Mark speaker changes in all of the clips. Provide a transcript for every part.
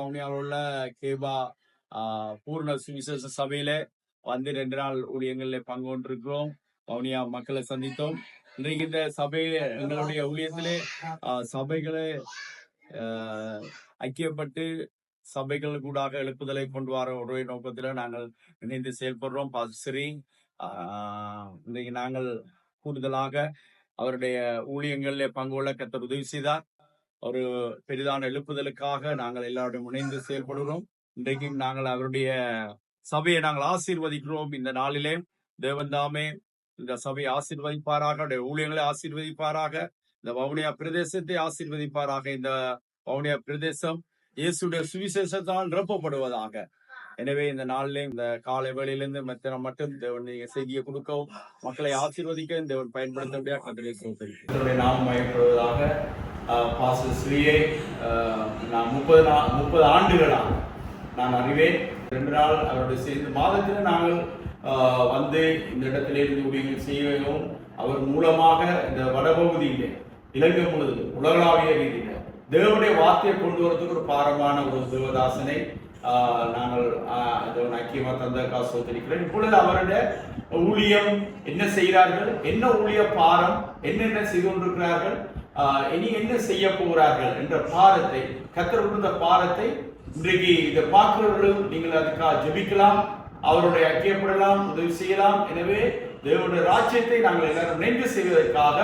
Speaker 1: வவுனியாவில் உள்ள கேபா பூர்ண சுவிசேஷ சபையில வந்து 2 நாள் ஊழியங்கள்ல பங்கு கொண்டிருக்கிறோம். வவுனியா மக்களை சந்தித்தோம். இன்றைக்கு இந்த சபையில எங்களுடைய ஊழியத்திலே சபைகளை ஐக்கியப்பட்டு சபைகள் கூடாக எழுப்புதலை கொண்டு வர ஒரே நோக்கத்தில் நாங்கள் இணைந்து செயல்படுறோம். பாஸ்டரி இன்றைக்கு நாங்கள் கூடுதலாக அவருடைய ஊழியங்களிலே பங்கு கொள்ள கர்த்தர் உதவி செய்தார். ஒரு பெரிதான எழுப்புதலுக்காக நாங்கள் எல்லாரும் இணைந்து செயல்படுகிறோம். இன்றைக்கும் நாங்கள் அவருடைய சபையை நாங்கள் ஆசீர்வதிக்கிறோம். இந்த நாளிலே தேவன் தாமே இந்த சபையை ஆசீர்வதிப்பாராக, அவருடைய ஊழியங்களை ஆசீர்வதிப்பாராக, இந்த வவுனியா பிரதேசத்தை ஆசீர்வதிப்பாராக. இந்த வவுனியா பிரதேசம் இயேசுடைய சுவிசேஷத்தால் நிரப்பப்படுவதாக. எனவே இந்த நாளிலே இந்த காலை வேளையிலிருந்து மட்டும் தேவன் நீங்க செய்தியை கொடுக்கவும் மக்களை ஆசீர்வதிக்க தேவன் பயன்படுத்த முடியாது. கர்த்தருடைய நாமம் மகிமைப்படுவதாக. பாஸ்டர் ஸ்ரீயை நான் 30 ஆண்டுகளாக நான் அறிவேன். 2 நாள் அவருடைய சேர்ந்து மாதத்தில் நாங்கள் வந்து இந்த இடத்திலிருந்து ஊழியங்கள் செய்யவும் அவர் மூலமாக இந்த வடபகுதியிலே இலங்கை முழுவதும் உலகளாவிய ரீதியில தேவனுடைய வார்த்தையை கொண்டு வரதுக்கு ஒரு பாரமான ஒரு தேவதாசனை நாங்கள் ஐக்கியமா தந்த காசோத்திருக்கிறேன். இப்பொழுது அவருடைய ஊழியம் என்ன செய்கிறார்கள், என்ன ஊழிய பாரம், என்னென்ன செய்து கொண்டிருக்கிறார்கள், இனி என்ன செய்ய போகிறார்கள் என்ற பாரத்தை, கர்த்தர் கொடுத்த பாரத்தை இன்றைக்கு இதை பார்க்கிறவர்களும் நீங்கள் அதுக்காக ஜெபிக்கலாம், அவருடைய ஐக்கியப்படலாம், உதவி செய்யலாம். எனவே தேவனுடைய ராஜ்யத்தை நாங்கள் எல்லாரும் நினைவு செய்வதற்காக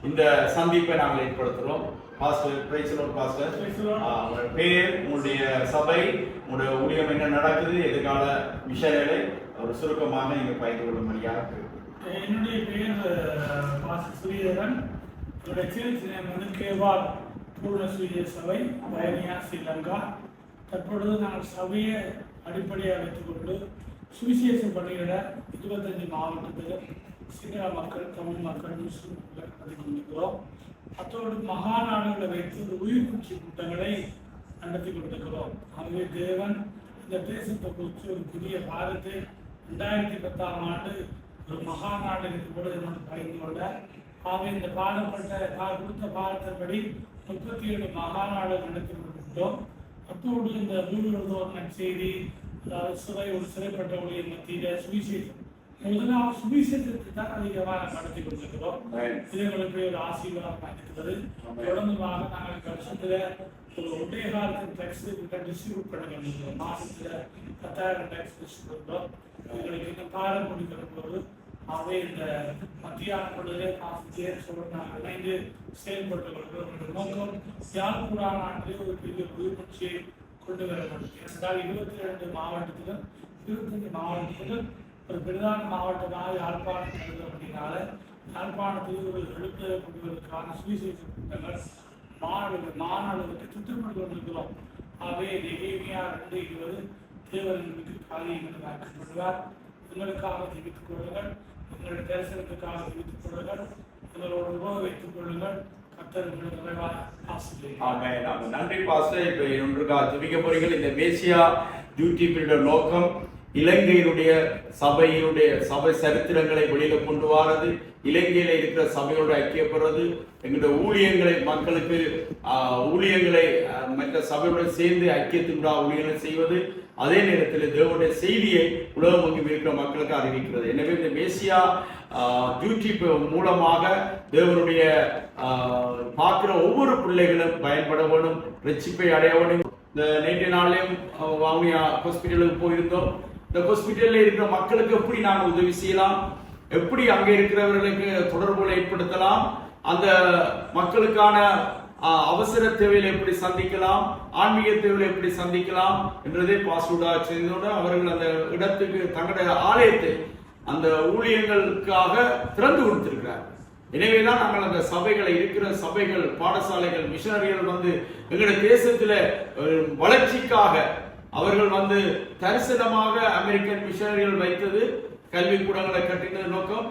Speaker 1: இந்த சந்திப்பை நாங்கள் ஏற்படுத்துகிறோம். Pastor, praise the lord pastor. உங்களுடைய பேர், உங்களுடைய சபை, உங்களுடைய ஊழியம் என்ன நடக்குது, எதிர்கால விஷயங்களை ஒரு சுருக்கமாக நீங்கள் பகிர்ந்து கொள்ளும்படியாக.
Speaker 2: என்னுடைய பேர் பாஸ்டர் ஸ்ரீதரன். என்னுடைய சிறுநேம் வந்து கேபா பூர்ண சுவிசேஷ சபை, வவுனியா, ஸ்ரீலங்கா. தற்பொழுது நாங்கள் சபையை அடிப்படையாக வைத்துக்கொண்டு சுவிசேஷம் பணிகளை 25 மாவட்டத்தில் சிங்கள மக்கள், தமிழ் மக்கள், முஸ்லிம் மக்கள் நடத்தி கொண்டிருக்கிறோம். அத்தோடு மகாநாடுகளை வைத்து ஒரு உயிர்கூச்சி கூட்டங்களை நடத்தி கொண்டிருக்கிறோம். ஆகவே தேவன் இந்த தேசத்தை குறித்து ஒரு புதிய பாரத்தை 2010ஆம் ஆண்டு ஒரு மகாநாடு கூட பகிர்ந்து கொண்ட. ஆகவே இந்த கொடுத்த பாரத்தின்படி 37 மகாநாடு நடத்தி கொண்டிருக்கிறோம். அத்தோடு இந்த ஊழல் செய்தி, ஒரு சிறைப்பட்ட ஊழியர் மத்தியில சுவிசேஷம், முதலாவது சுவிசேஷத்தை தான் அதிகமாக நடத்தி கொண்டிருக்கிறோம். இதுங்களுக்கு ஒரு ஆசீர்வாதமாக இருக்கிறது. தொடர்ந்துமாக நாங்கள் வருஷத்துல ஒரு 1.5 டேக்ஸ் டிஸ்ட்ரிபியூட் பண்ண வேண்டியிருக்கிறோம். மாசத்துல 10,000 டேக்ஸ் டிஸ்ட்ரிபியூட் பண்றோம். எங்களுக்கு இன்னும் காலம் முடிக்கிற போது ஆகவே இந்த மத்தியான பொழுதே நாங்கள் இணைந்து செயல்பட்டு கொள்கிறோம். நோக்கம் யாழ்ப்பாண ஆண்டிலே ஒரு பெரிய உயிர்கட்சியை கொண்டு வர வேண்டும். என்றால் 22 மாவட்டத்திலும் 25 மாவட்டத்திலும் ஒரு பிரதான மாவட்டமாக யாழ்ப்பாணம் கருது அப்படின்னால யாழ்ப்பாணத்தில் ஒரு எழுப்புதலை கொண்டு வருவதற்கான சுவிசேஷ கூட்டங்கள் மாநாடுகளுக்கு திட்டமிட்டு கொண்டிருக்கிறோம். ஆகவே நெகேமியா 2:20 தேவர்களுக்கு காரியங்கள் வாக்கப்படுவார். எங்களுக்காக ஜெபித்துக் கொள்ளுங்கள், எங்களுடைய தரிசனத்துக்காக ஜெபித்துக் கொள்ளுங்கள், எங்களோட உறவு வைத்துக் கொள்ளுங்கள்.
Speaker 1: நன்றி பாஸ்டர். இப்ப ஒன்றுக்காக ஜெபிக்க போறீர்கள். இந்த மேசியா டியூட்டி பீரியட் நோக்கம் இலங்கையினுடைய சபை சரித்திரங்களை வெளியில கொண்டு வரது, இலங்கையில இருக்கிற சபையோடு ஐக்கியப்படுறது, எங்களுடைய ஊழியங்களை மக்களுக்கு ஊழியங்களை மற்ற சபையுடன் சேர்ந்து ஐக்கியத்தினுடைய ஊழியங்களை செய்வது, அதே நேரத்தில் தேவனுடைய செய்தியை உலகம் அங்கு இருக்கிற மக்களுக்கு அறிவிக்கிறது. எனவே இந்த மேசியா டியூட்டி மூலமாக தேவனுடைய பார்க்கிற ஒவ்வொரு பிள்ளைகளும் பயன்பட வேணும், ரட்சிப்பை அடைய வேணும். இந்த 2 நாளையும் வவுனியா ஹாஸ்பிட்டலுக்கு போயிருந்தோம். இந்த ஹாஸ்பிட்டல்ல இருக்கிற மக்களுக்கு எப்படி நாங்கள் உதவி செய்யலாம், எப்படி அங்க இருக்கிறவர்களுக்கு தொடர்புகளை ஏற்படுத்தலாம், அந்த மக்களுக்கான அவசர தேவையை எப்படி சந்திக்கலாம், ஆன்மீக தேவையை எப்படி சந்திக்கலாம் என்றதே பாஸ்டா செய்தோடு அவர்கள் அந்த இடத்துக்கு தங்களுடைய ஆலயத்தை அந்த ஊழியங்களுக்காக திறந்து கொடுத்திருக்கிறார். எனவேதான் நாங்கள் அந்த சபைகளை இருக்கிற சபைகள், பாடசாலைகள், மிஷனரிகள் வந்து எங்களுடைய தேசத்துல வளர்ச்சிக்காக அவர்கள் வந்து தரிசனமாக அமெரிக்கன் மிஷனரிகள் வைத்தது கல்விக்கூடங்களை கட்டின நோக்கம்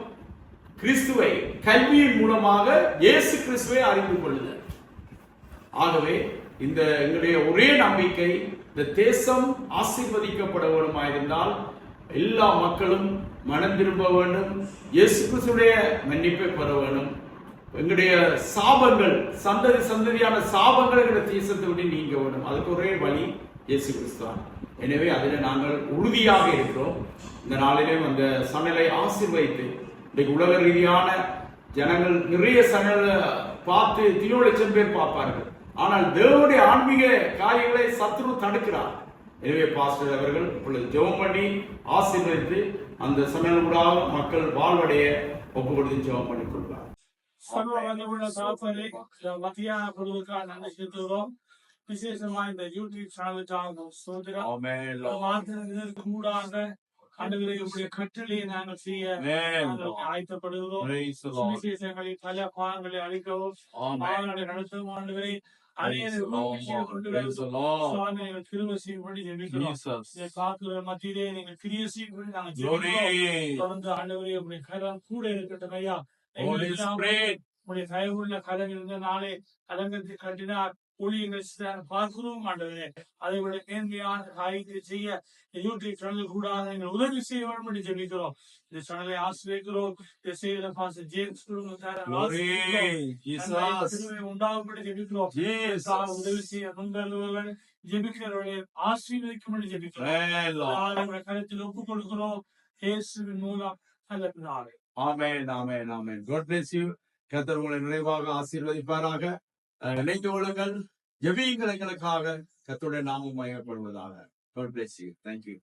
Speaker 1: கிறிஸ்துவை கல்வியின் மூலமாக இயேசு கிறிஸ்துவை அறிந்து கொள்ளுதல். ஆகவே இந்த எங்களுடைய ஒரே நம்பிக்கை, இந்த தேசம் ஆசீர்வதிக்கப்பட வேண்டுமாயிருந்தால் எல்லா மக்களும் மனம் திரும்ப வேண்டும், இயேசு கிறிஸ்துடைய மன்னிப்பை பெற வேண்டும். எங்களுடைய சாபங்கள், சந்ததியான சாபங்கள் எங்களுடைய தேசத்தை விட்டு நீங்க வேண்டும். அதுக்கு ஒரே வழி இயேசு கிறிஸ்துவான். எனவே அதில் நாங்கள் உறுதியாக இருக்கிறோம். இந்த நாளிலும் அந்த சமையலை ஆசீர்வதித்து இன்றைக்கு உலக ரீதியான ஜனங்கள் நிறைய சமையலை பார்த்து 3 லட்சம் பேர் பார்ப்பார்கள். ஆனால் தேவனுடைய ஆன்மீக காரியங்களை சத்துரு தடுக்கிறார். எனவே பாஸ்டர் அவர்கள் இப்பொழுது ஜெபம் பண்ணி ஆசீர்வதித்து அந்த சமையல் கூட மக்கள் வாழ்வடைய ஒப்பு கொடுத்து ஜெபம் பண்ணி கொள்வார்.
Speaker 2: சர்வவல்லமையுள்ள தகப்பனே, இந்த மத்தியான பொழுதுக்காக நன்றி செலுத்துகிறோம். விசேஷமா இந்த யூடியூப் சேனலுக்காக ஸ்தோத்திரம். இதற்கு கூடாக ஆண்டவரே, உம்முடைய கட்டளையை நாங்கள் செய்ய நாங்கள் ஆயத்தப்படுகிறோம். சுவிசேஷங்களில் பல பாகங்களை அளிக்கவும் பாவங்களை நடத்தவும் ஆண்டவரே மத்தியிலே நீங்கள் கிரிய செய்யும்படி நாங்கள் தொடர்ந்து ஆண்டவரே உங்களுடைய கரம் கூட இருக்கட்டும் ஐயா. உங்களுடைய தயவுள்ள கரம் இருந்த நாளே கலங்கத்தை கட்டினார் ஊழியர்கள் பார்க்கிறோம் ஆண்டவரே. அதை விட மேன்மையான காரியத்தை செய்ய யூடியூப் சேனல் கூட நீங்கள் உதவி செய்ய வேண்டும் என்று ஜெபிக்கிறோம். இந்த சேனலை ஆசிரியக்கிறோம். இதை செய்கிற பாஸ்டர் ஜேம்ஸ் உண்டாகும்படி ஜெபிக்கிறோம். உதவி செய்ய முன்வருபவர்கள் ஜெபிக்கிறவர்களை ஆசீர்வதிக்கும் என்று ஜெபிக்கிறோம். கருத்தில் ஒப்புக் கொடுக்கிறோம். இயேசுவின் மூலம் நல்ல பிதாவே.
Speaker 1: ஆமென், ஆமென், ஆமென். God bless you. கர்த்தர் உங்களை நிறைவாக ஆசீர்வதிப்பாராக. நினைத்து கொள்ளுங்கள், ஜெபியுங்கள் எங்களுக்காக. கர்த்தருடைய நாமம் மகிமைப்படுவதாக. God bless you. Thank you.